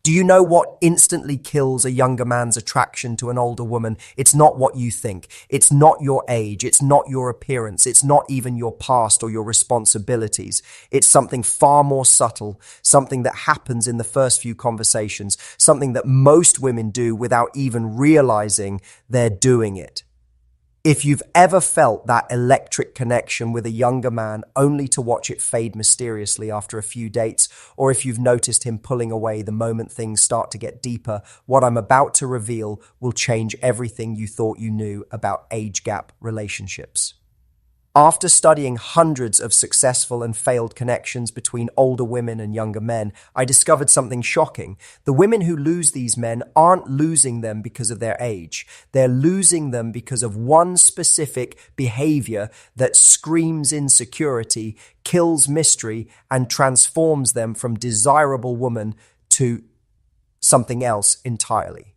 Do you know what instantly kills a younger man's attraction to an older woman? It's not what you think. It's not your age. It's not your appearance. It's not even your past or your responsibilities. It's something far more subtle, something that happens in the first few conversations, something that most women do without even realizing they're doing it. If you've ever felt that electric connection with a younger man only to watch it fade mysteriously after a few dates, or if you've noticed him pulling away the moment things start to get deeper, what I'm about to reveal will change everything you thought you knew about age gap relationships. After studying hundreds of successful and failed connections between older women and younger men, I discovered something shocking. The women who lose these men aren't losing them because of their age. They're losing them because of one specific behavior that screams insecurity, kills mystery, and transforms them from desirable woman to something else entirely.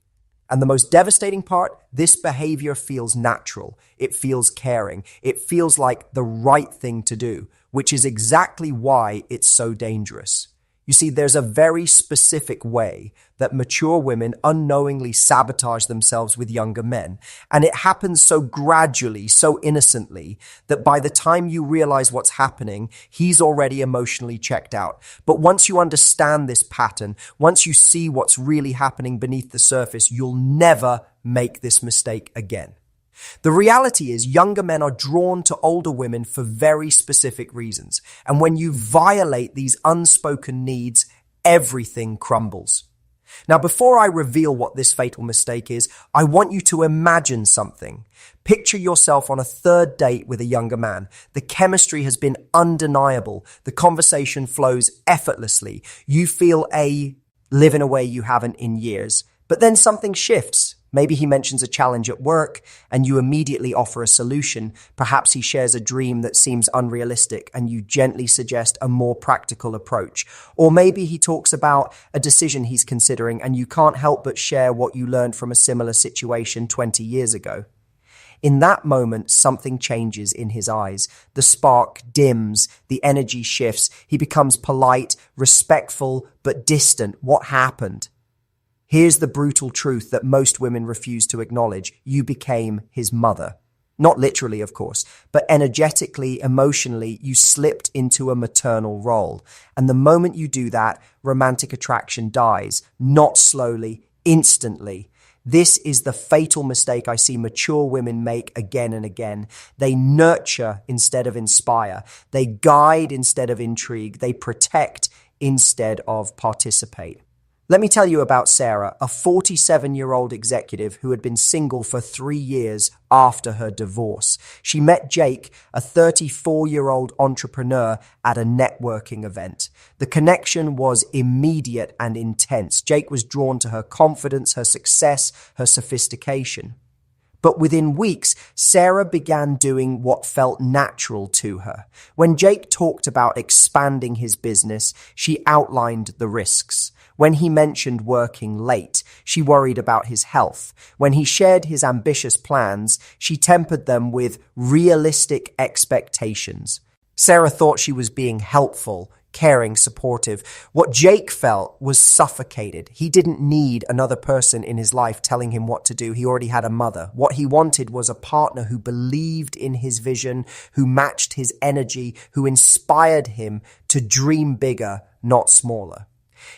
And the most devastating part, this behavior feels natural. It feels caring. It feels like the right thing to do, which is exactly why it's so dangerous. You see, there's a very specific way that mature women unknowingly sabotage themselves with younger men. And it happens so gradually, so innocently, that by the time you realize what's happening, he's already emotionally checked out. But once you understand this pattern, once you see what's really happening beneath the surface, you'll never make this mistake again. The reality is younger men are drawn to older women for very specific reasons. And when you violate these unspoken needs, everything crumbles. Now, before I reveal what this fatal mistake is, I want you to imagine something. Picture yourself on a third date with a younger man. The chemistry has been undeniable. The conversation flows effortlessly. You feel live in a way you haven't in years. But then something shifts. Maybe he mentions a challenge at work and you immediately offer a solution. Perhaps he shares a dream that seems unrealistic and you gently suggest a more practical approach. Or maybe he talks about a decision he's considering and you can't help but share what you learned from a similar situation 20 years ago. In that moment, something changes in his eyes. The spark dims, the energy shifts. He becomes polite, respectful, but distant. What happened? Here's the brutal truth that most women refuse to acknowledge. You became his mother. Not literally, of course, but energetically, emotionally, you slipped into a maternal role. And the moment you do that, romantic attraction dies, not slowly, instantly. This is the fatal mistake I see mature women make again and again. They nurture instead of inspire. They guide instead of intrigue. They protect instead of participate. Let me tell you about Sarah, a 47-year-old executive who had been single for 3 years after her divorce. She met Jake, a 34-year-old entrepreneur, at a networking event. The connection was immediate and intense. Jake was drawn to her confidence, her success, her sophistication. But within weeks, Sarah began doing what felt natural to her. When Jake talked about expanding his business, she outlined the risks. When he mentioned working late, she worried about his health. When he shared his ambitious plans, she tempered them with realistic expectations. Sarah thought she was being helpful, caring, supportive. What Jake felt was suffocated. He didn't need another person in his life telling him what to do. He already had a mother. What he wanted was a partner who believed in his vision, who matched his energy, who inspired him to dream bigger, not smaller.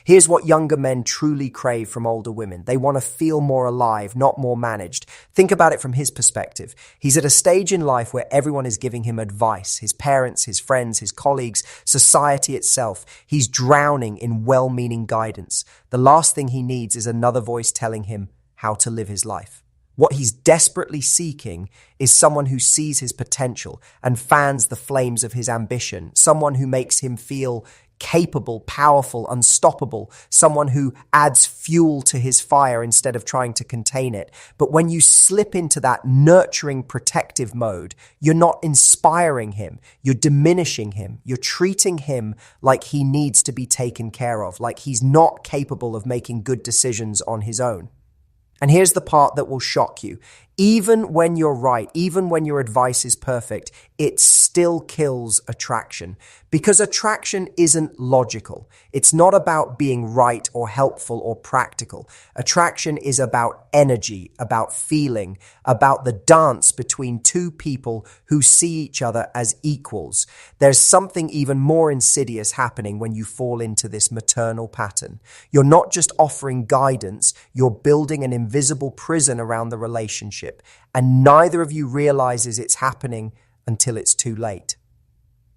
Here's what younger men truly crave from older women. They want to feel more alive, not more managed. Think about it from his perspective. He's at a stage in life where everyone is giving him advice. His parents, his friends, his colleagues, society itself. He's drowning in well-meaning guidance. The last thing he needs is another voice telling him how to live his life. What he's desperately seeking is someone who sees his potential and fans the flames of his ambition. Someone who makes him feel capable, powerful, unstoppable, someone who adds fuel to his fire instead of trying to contain it. But when you slip into that nurturing, protective mode, you're not inspiring him, you're diminishing him, you're treating him like he needs to be taken care of, like he's not capable of making good decisions on his own. And here's the part that will shock you. Even when you're right, even when your advice is perfect, it still kills attraction because attraction isn't logical. It's not about being right or helpful or practical. Attraction is about energy, about feeling, about the dance between two people who see each other as equals. There's something even more insidious happening when you fall into this maternal pattern. You're not just offering guidance, you're building an invisible prison around the relationship. And neither of you realizes it's happening until it's too late.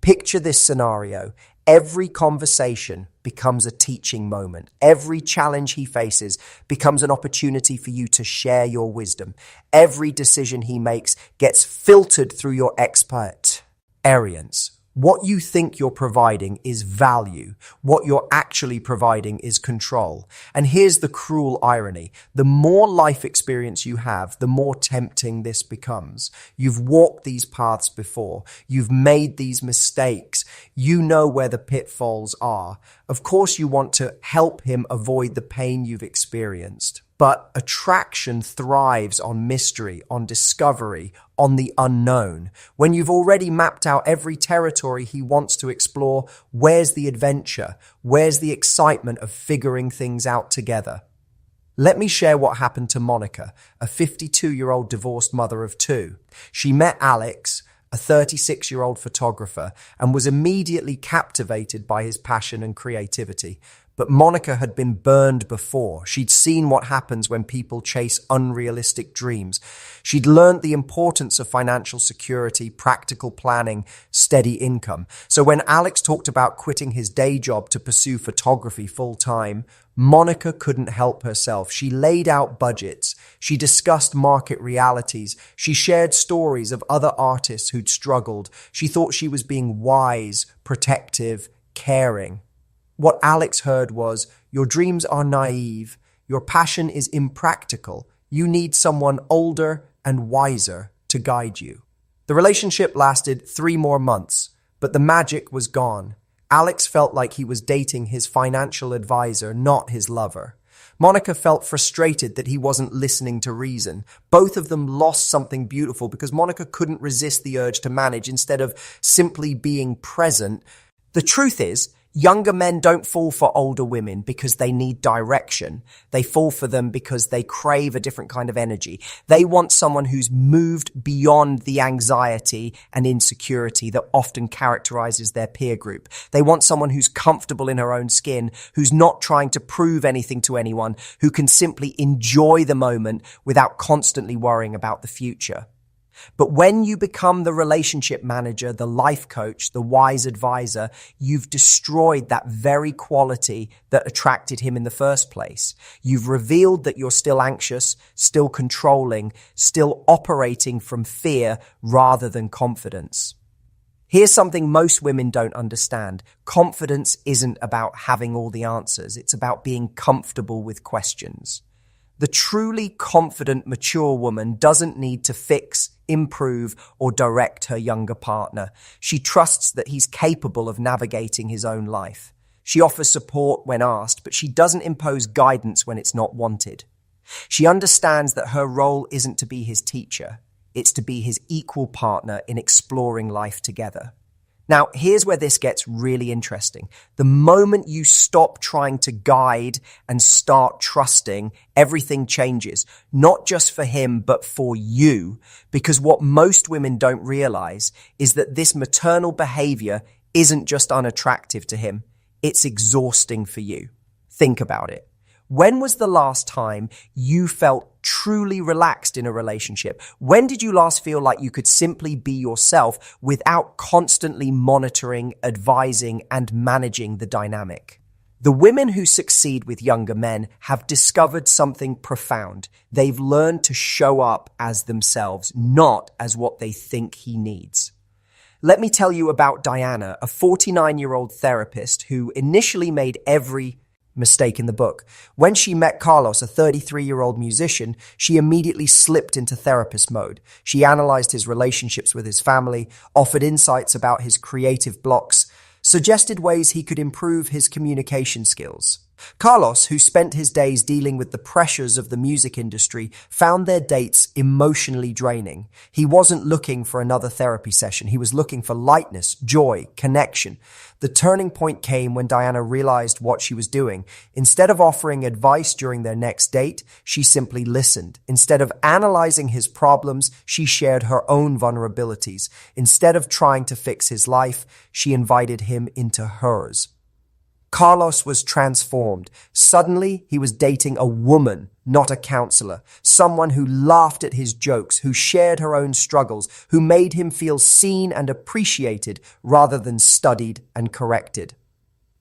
Picture this scenario. Every conversation becomes a teaching moment. Every challenge he faces becomes an opportunity for you to share your wisdom. Every decision he makes gets filtered through your experience. What you think you're providing is value. What you're actually providing is control. And here's the cruel irony. The more life experience you have, the more tempting this becomes. You've walked these paths before. You've made these mistakes. You know where the pitfalls are. Of course, you want to help him avoid the pain you've experienced. But attraction thrives on mystery, on discovery, on the unknown. When you've already mapped out every territory he wants to explore, where's the adventure? Where's the excitement of figuring things out together? Let me share what happened to Monica, a 52-year-old divorced mother of two. She met Alex, a 36-year-old photographer, and was immediately captivated by his passion and creativity. But Monica had been burned before. She'd seen what happens when people chase unrealistic dreams. She'd learned the importance of financial security, practical planning, steady income. So when Alex talked about quitting his day job to pursue photography full-time, Monica couldn't help herself. She laid out budgets. She discussed market realities. She shared stories of other artists who'd struggled. She thought she was being wise, protective, caring. What Alex heard was, your dreams are naive, your passion is impractical, you need someone older and wiser to guide you. The relationship lasted 3 more months, but the magic was gone. Alex felt like he was dating his financial advisor, not his lover. Monica felt frustrated that he wasn't listening to reason. Both of them lost something beautiful because Monica couldn't resist the urge to manage instead of simply being present. The truth is, younger men don't fall for older women because they need direction. They fall for them because they crave a different kind of energy. They want someone who's moved beyond the anxiety and insecurity that often characterizes their peer group. They want someone who's comfortable in her own skin, who's not trying to prove anything to anyone, who can simply enjoy the moment without constantly worrying about the future. But when you become the relationship manager, the life coach, the wise advisor, you've destroyed that very quality that attracted him in the first place. You've revealed that you're still anxious, still controlling, still operating from fear rather than confidence. Here's something most women don't understand. Confidence isn't about having all the answers. It's about being comfortable with questions. The truly confident, mature woman doesn't need to fix, improve, or direct her younger partner. She trusts that he's capable of navigating his own life. She offers support when asked, but she doesn't impose guidance when it's not wanted. She understands that her role isn't to be his teacher. It's to be his equal partner in exploring life together. Now, here's where this gets really interesting. The moment you stop trying to guide and start trusting, everything changes, not just for him, but for you. Because what most women don't realize is that this maternal behavior isn't just unattractive to him. It's exhausting for you. Think about it. When was the last time you felt truly relaxed in a relationship? When did you last feel like you could simply be yourself without constantly monitoring, advising, and managing the dynamic? The women who succeed with younger men have discovered something profound. They've learned to show up as themselves, not as what they think he needs. Let me tell you about Diana, a 49-year-old therapist who initially made every mistake in the book. When she met Carlos, a 33-year-old musician, she immediately slipped into therapist mode. She analyzed his relationships with his family, offered insights about his creative blocks, suggested ways he could improve his communication skills. Carlos, who spent his days dealing with the pressures of the music industry, found their dates emotionally draining. He wasn't looking for another therapy session. He was looking for lightness, joy, connection. The turning point came when Diana realized what she was doing. Instead of offering advice during their next date, she simply listened. Instead of analyzing his problems, she shared her own vulnerabilities. Instead of trying to fix his life, she invited him into hers. Carlos was transformed. Suddenly, he was dating a woman, not a counselor, someone who laughed at his jokes, who shared her own struggles, who made him feel seen and appreciated rather than studied and corrected.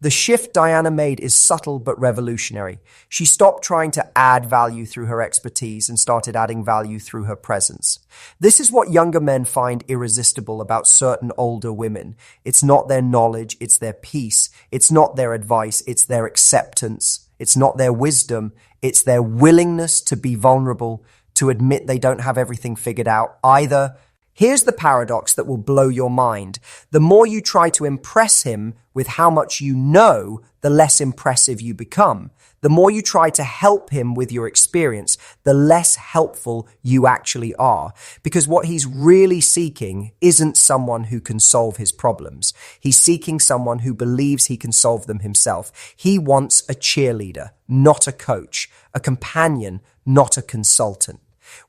The shift Diana made is subtle but revolutionary. She stopped trying to add value through her expertise and started adding value through her presence. This is what younger men find irresistible about certain older women. It's not their knowledge, it's their peace. It's not their advice, it's their acceptance. It's not their wisdom, it's their willingness to be vulnerable, to admit they don't have everything figured out either. Here's the paradox that will blow your mind. The more you try to impress him with how much you know, the less impressive you become. The more you try to help him with your experience, the less helpful you actually are. Because what he's really seeking isn't someone who can solve his problems. He's seeking someone who believes he can solve them himself. He wants a cheerleader, not a coach, a companion, not a consultant.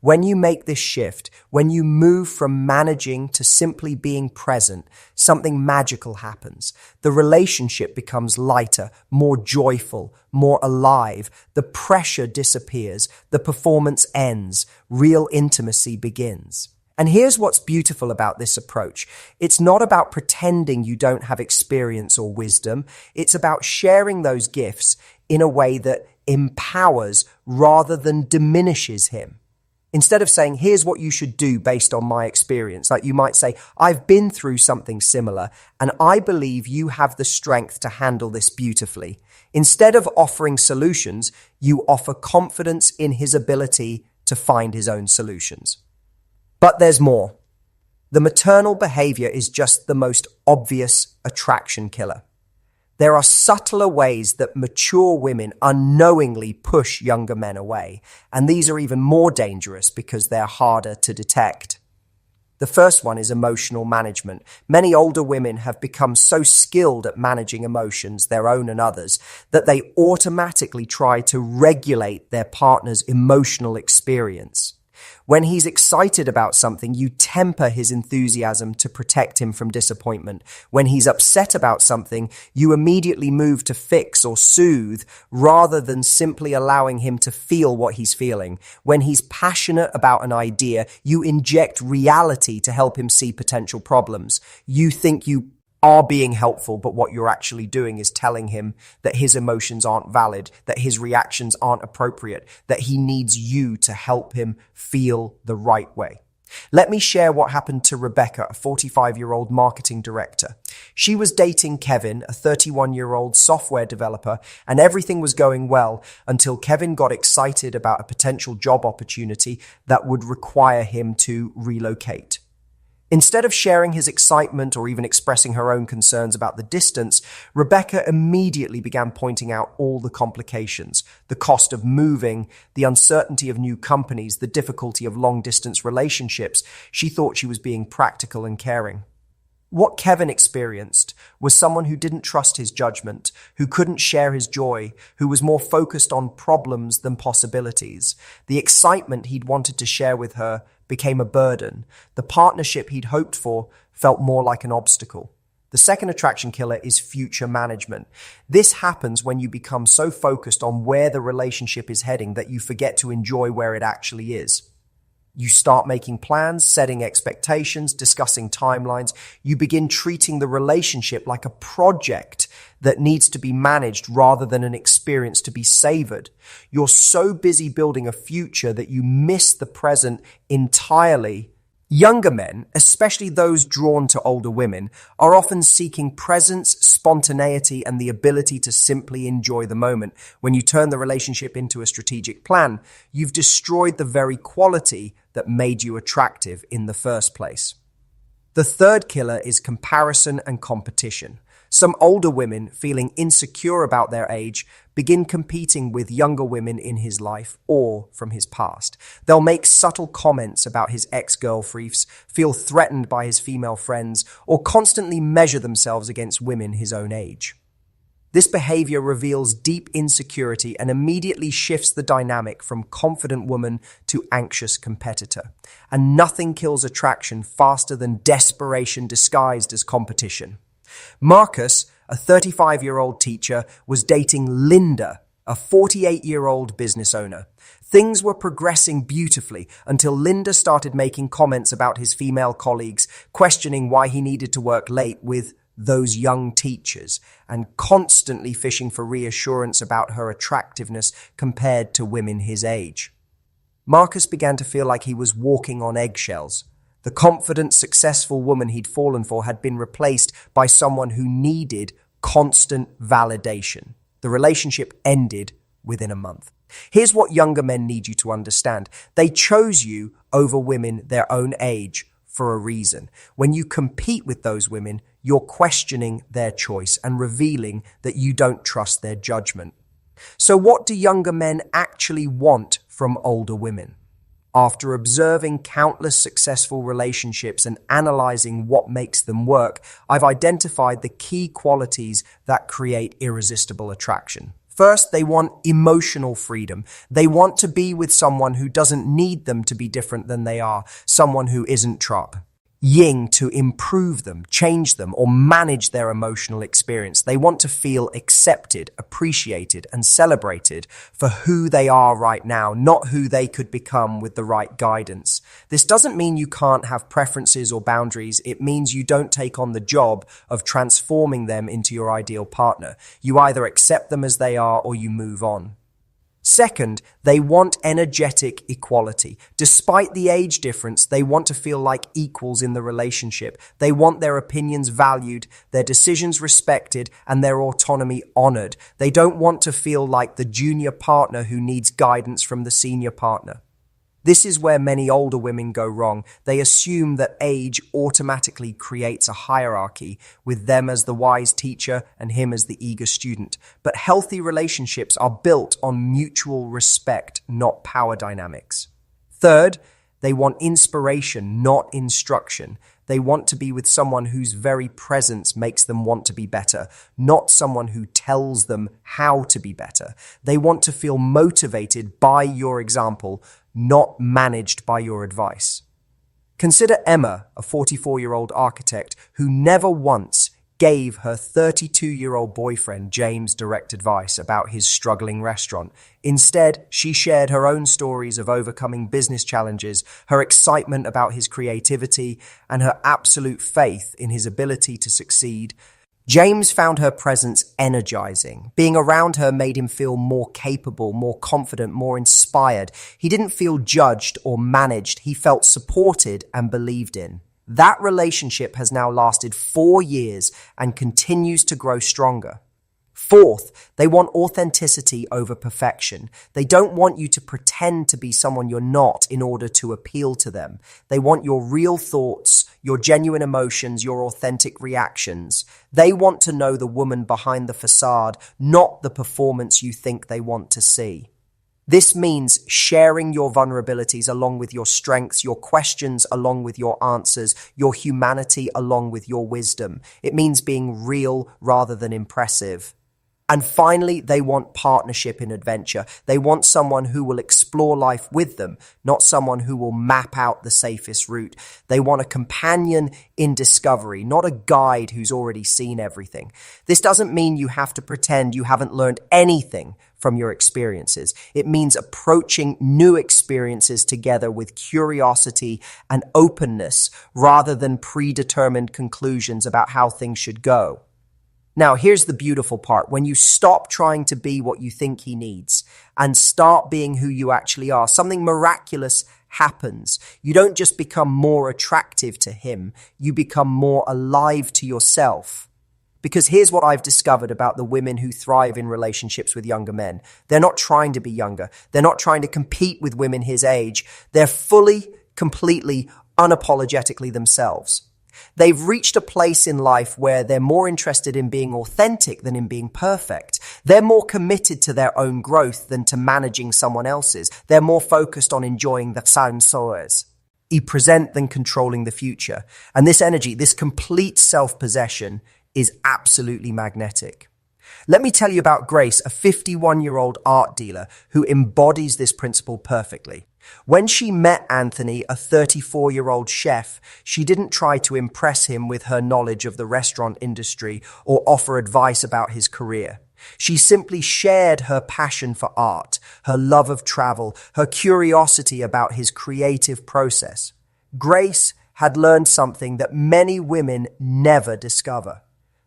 When you make this shift, when you move from managing to simply being present, something magical happens. The relationship becomes lighter, more joyful, more alive. The pressure disappears. The performance ends. Real intimacy begins. And here's what's beautiful about this approach. It's not about pretending you don't have experience or wisdom. It's about sharing those gifts in a way that empowers rather than diminishes him. Instead of saying, here's what you should do based on my experience, like you might say, I've been through something similar, and I believe you have the strength to handle this beautifully. Instead of offering solutions, you offer confidence in his ability to find his own solutions. But there's more. The maternal behavior is just the most obvious attraction killer. There are subtler ways that mature women unknowingly push younger men away, and these are even more dangerous because they're harder to detect. The first one is emotional management. Many older women have become so skilled at managing emotions, their own and others, that they automatically try to regulate their partner's emotional experience. When he's excited about something, you temper his enthusiasm to protect him from disappointment. When he's upset about something, you immediately move to fix or soothe rather than simply allowing him to feel what he's feeling. When he's passionate about an idea, you inject reality to help him see potential problems. You think you are being helpful, but what you're actually doing is telling him that his emotions aren't valid, that his reactions aren't appropriate, that he needs you to help him feel the right way. Let me share what happened to Rebecca, a 45-year-old marketing director. She was dating Kevin, a 31-year-old software developer, and everything was going well until Kevin got excited about a potential job opportunity that would require him to relocate. Instead of sharing his excitement or even expressing her own concerns about the distance, Rebecca immediately began pointing out all the complications, the cost of moving, the uncertainty of new companies, the difficulty of long-distance relationships. She thought she was being practical and caring. What Kevin experienced was someone who didn't trust his judgment, who couldn't share his joy, who was more focused on problems than possibilities. The excitement he'd wanted to share with her became a burden. The partnership he'd hoped for felt more like an obstacle. The second attraction killer is future management. This happens when you become so focused on where the relationship is heading that you forget to enjoy where it actually is. You start making plans, setting expectations, discussing timelines. You begin treating the relationship like a project that needs to be managed rather than an experience to be savored. You're so busy building a future that you miss the present entirely. Younger men, especially those drawn to older women, are often seeking presence, spontaneity, and the ability to simply enjoy the moment. When you turn the relationship into a strategic plan, you've destroyed the very quality that made you attractive in the first place. The third killer is comparison and competition. Some older women, feeling insecure about their age, begin competing with younger women in his life or from his past. They'll make subtle comments about his ex-girlfriends, feel threatened by his female friends, or constantly measure themselves against women his own age. This behavior reveals deep insecurity and immediately shifts the dynamic from confident woman to anxious competitor. And nothing kills attraction faster than desperation disguised as competition. Marcus, a 35-year-old teacher, was dating Linda, a 48-year-old business owner. Things were progressing beautifully until Linda started making comments about his female colleagues, questioning why he needed to work late with those young teachers, and constantly fishing for reassurance about her attractiveness compared to women his age. Marcus began to feel like he was walking on eggshells. The confident, successful woman he'd fallen for had been replaced by someone who needed constant validation. The relationship ended within a month. Here's what younger men need you to understand. They chose you over women their own age for a reason. When you compete with those women, you're questioning their choice and revealing that you don't trust their judgment. So what do younger men actually want from older women? After observing countless successful relationships and analyzing what makes them work, I've identified the key qualities that create irresistible attraction. First, they want emotional freedom. They want to be with someone who doesn't need them to be different than they are, someone who isn't trop. Ying to improve them, change them, or manage their emotional experience. They want to feel accepted, appreciated, and celebrated for who they are right now, not who they could become with the right guidance. This doesn't mean you can't have preferences or boundaries. It means you don't take on the job of transforming them into your ideal partner. You either accept them as they are or you move on. Second, they want energetic equality. Despite the age difference, they want to feel like equals in the relationship. They want their opinions valued, their decisions respected, and their autonomy honored. They don't want to feel like the junior partner who needs guidance from the senior partner. This is where many older women go wrong. They assume that age automatically creates a hierarchy, with them as the wise teacher and him as the eager student. But healthy relationships are built on mutual respect, not power dynamics. Third, they want inspiration, not instruction. They want to be with someone whose very presence makes them want to be better, not someone who tells them how to be better. They want to feel motivated by your example, not managed by your advice. Consider Emma, a 44-year-old architect who never once gave her 32-year-old boyfriend James direct advice about his struggling restaurant. Instead, she shared her own stories of overcoming business challenges, her excitement about his creativity, and her absolute faith in his ability to succeed. James found her presence energizing. Being around her made him feel more capable, more confident, more inspired. He didn't feel judged or managed. He felt supported and believed in. That relationship has now lasted 4 years and continues to grow stronger. Fourth, they want authenticity over perfection. They don't want you to pretend to be someone you're not in order to appeal to them. They want your real thoughts, your genuine emotions, your authentic reactions. They want to know the woman behind the facade, not the performance you think they want to see. This means sharing your vulnerabilities along with your strengths, your questions along with your answers, your humanity along with your wisdom. It means being real rather than impressive. And finally, they want partnership in adventure. They want someone who will explore life with them, not someone who will map out the safest route. They want a companion in discovery, not a guide who's already seen everything. This doesn't mean you have to pretend you haven't learned anything from your experiences. It means approaching new experiences together with curiosity and openness rather than predetermined conclusions about how things should go. Now, here's the beautiful part. When you stop trying to be what you think he needs and start being who you actually are, something miraculous happens. You don't just become more attractive to him, you become more alive to yourself. Because here's what I've discovered about the women who thrive in relationships with younger men. They're not trying to be younger. They're not trying to compete with women his age. They're fully, completely, unapologetically themselves. They've reached a place in life where they're more interested in being authentic than in being perfect. They're more committed to their own growth than to managing someone else's. They're more focused on enjoying the sansoers, present than controlling the future. And this energy, this complete self-possession, is absolutely magnetic. Let me tell you about Grace, a 51-year-old art dealer who embodies this principle perfectly. When she met Anthony, a 34-year-old chef, she didn't try to impress him with her knowledge of the restaurant industry or offer advice about his career. She simply shared her passion for art, her love of travel, her curiosity about his creative process. Grace had learned something that many women never discover.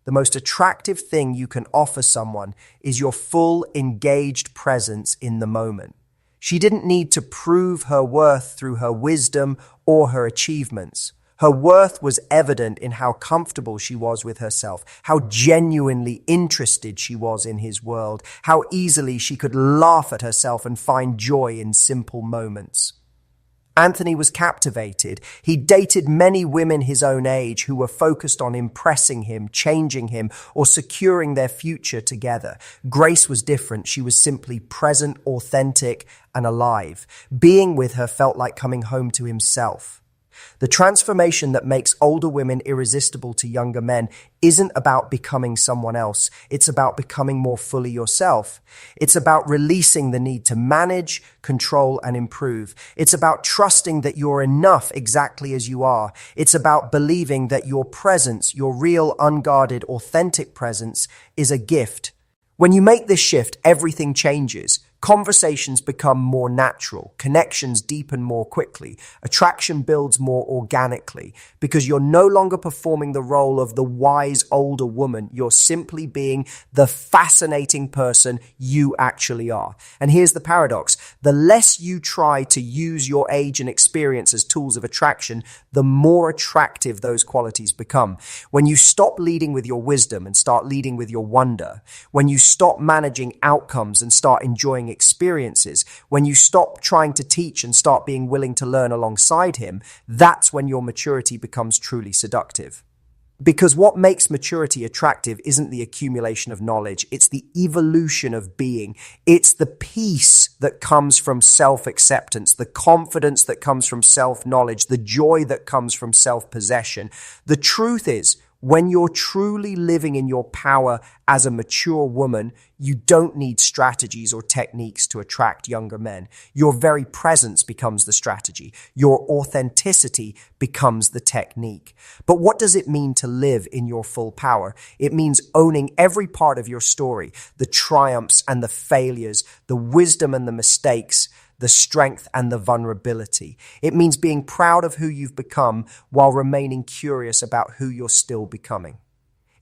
The most attractive thing you can offer someone is your full, engaged presence in the moment. She didn't need to prove her worth through her wisdom or her achievements. Her worth was evident in how comfortable she was with herself, how genuinely interested she was in his world, how easily she could laugh at herself and find joy in simple moments. Anthony was captivated. He dated many women his own age who were focused on impressing him, changing him, or securing their future together. Grace was different. She was simply present, authentic, and alive. Being with her felt like coming home to himself. The transformation that makes older women irresistible to younger men isn't about becoming someone else. It's about becoming more fully yourself. It's about releasing the need to manage, control, and improve. It's about trusting that you're enough exactly as you are. It's about believing that your presence, your real, unguarded, authentic presence, is a gift. When you make this shift, everything changes. Conversations become more natural, connections deepen more quickly, attraction builds more organically, because you're no longer performing the role of the wise older woman. You're simply being the fascinating person you actually are. And here's the paradox. The less you try to use your age and experience as tools of attraction, the more attractive those qualities become. When you stop leading with your wisdom and start leading with your wonder, when you stop managing outcomes and start enjoying experiences, when you stop trying to teach and start being willing to learn alongside him, that's when your maturity becomes truly seductive. Because what makes maturity attractive isn't the accumulation of knowledge, it's the evolution of being. It's the peace that comes from self-acceptance, the confidence that comes from self-knowledge, the joy that comes from self-possession. The truth is, when you're truly living in your power as a mature woman, you don't need strategies or techniques to attract younger men. Your very presence becomes the strategy. Your authenticity becomes the technique. But what does it mean to live in your full power? It means owning every part of your story, the triumphs and the failures, the wisdom and the mistakes, the strength and the vulnerability. It means being proud of who you've become while remaining curious about who you're still becoming.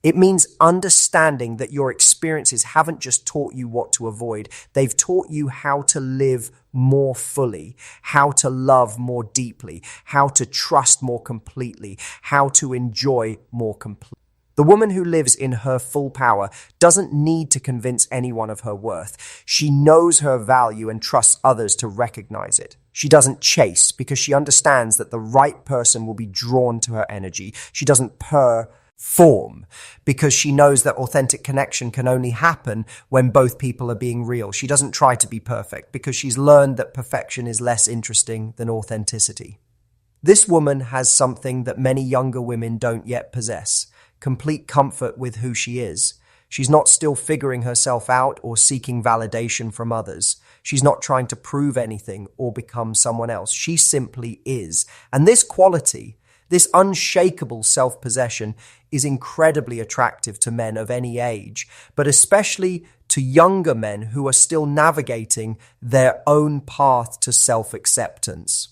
It means understanding that your experiences haven't just taught you what to avoid. They've taught you how to live more fully, how to love more deeply, how to trust more completely, how to enjoy more completely. The woman who lives in her full power doesn't need to convince anyone of her worth. She knows her value and trusts others to recognize it. She doesn't chase because she understands that the right person will be drawn to her energy. She doesn't perform because she knows that authentic connection can only happen when both people are being real. She doesn't try to be perfect because she's learned that perfection is less interesting than authenticity. This woman has something that many younger women don't yet possess. Complete comfort with who she is. She's not still figuring herself out or seeking validation from others. She's not trying to prove anything or become someone else. She simply is. And this quality, this unshakable self-possession, is incredibly attractive to men of any age, but especially to younger men who are still navigating their own path to self-acceptance.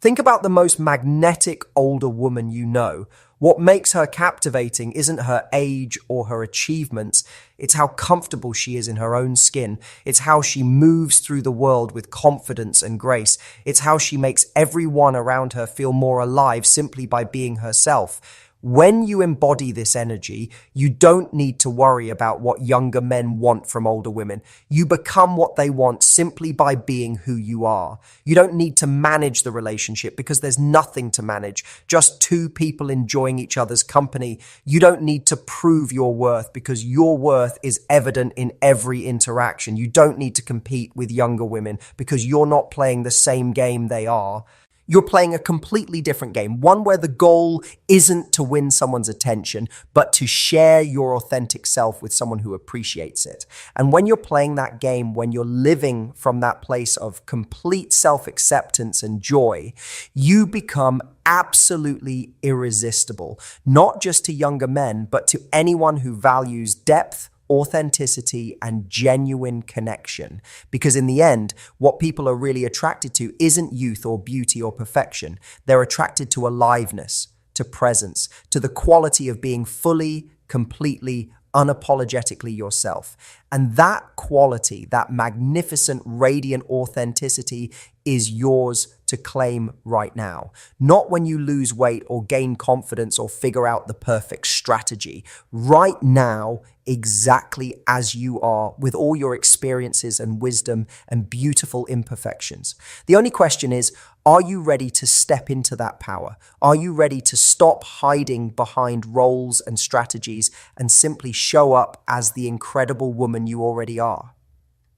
Think about the most magnetic older woman you know. What makes her captivating isn't her age or her achievements. It's how comfortable she is in her own skin. It's how she moves through the world with confidence and grace. It's how she makes everyone around her feel more alive simply by being herself. When you embody this energy, you don't need to worry about what younger men want from older women. You become what they want simply by being who you are. You don't need to manage the relationship because there's nothing to manage, just two people enjoying each other's company. You don't need to prove your worth because your worth is evident in every interaction. You don't need to compete with younger women because you're not playing the same game they are. You're playing a completely different game, one where the goal isn't to win someone's attention, but to share your authentic self with someone who appreciates it. And when you're playing that game, when you're living from that place of complete self-acceptance and joy, you become absolutely irresistible, not just to younger men, but to anyone who values depth, authenticity, and genuine connection. Because in the end, what people are really attracted to isn't youth or beauty or perfection. They're attracted to aliveness, to presence, to the quality of being fully, completely, unapologetically yourself. And that quality, that magnificent, radiant authenticity is yours to claim right now. Not when you lose weight or gain confidence or figure out the perfect strategy. Right now, exactly as you are, with all your experiences and wisdom and beautiful imperfections. The only question is, are you ready to step into that power? Are you ready to stop hiding behind roles and strategies and simply show up as the incredible woman you already are?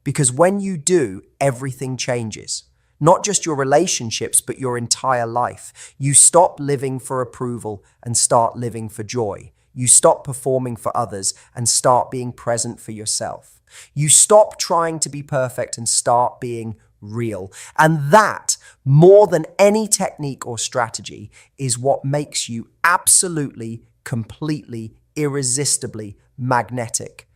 Because when you do, everything changes. Not just your relationships, but your entire life. You stop living for approval and start living for joy. You stop performing for others and start being present for yourself. You stop trying to be perfect and start being real. And that, more than any technique or strategy, is what makes you absolutely, completely, irresistibly magnetic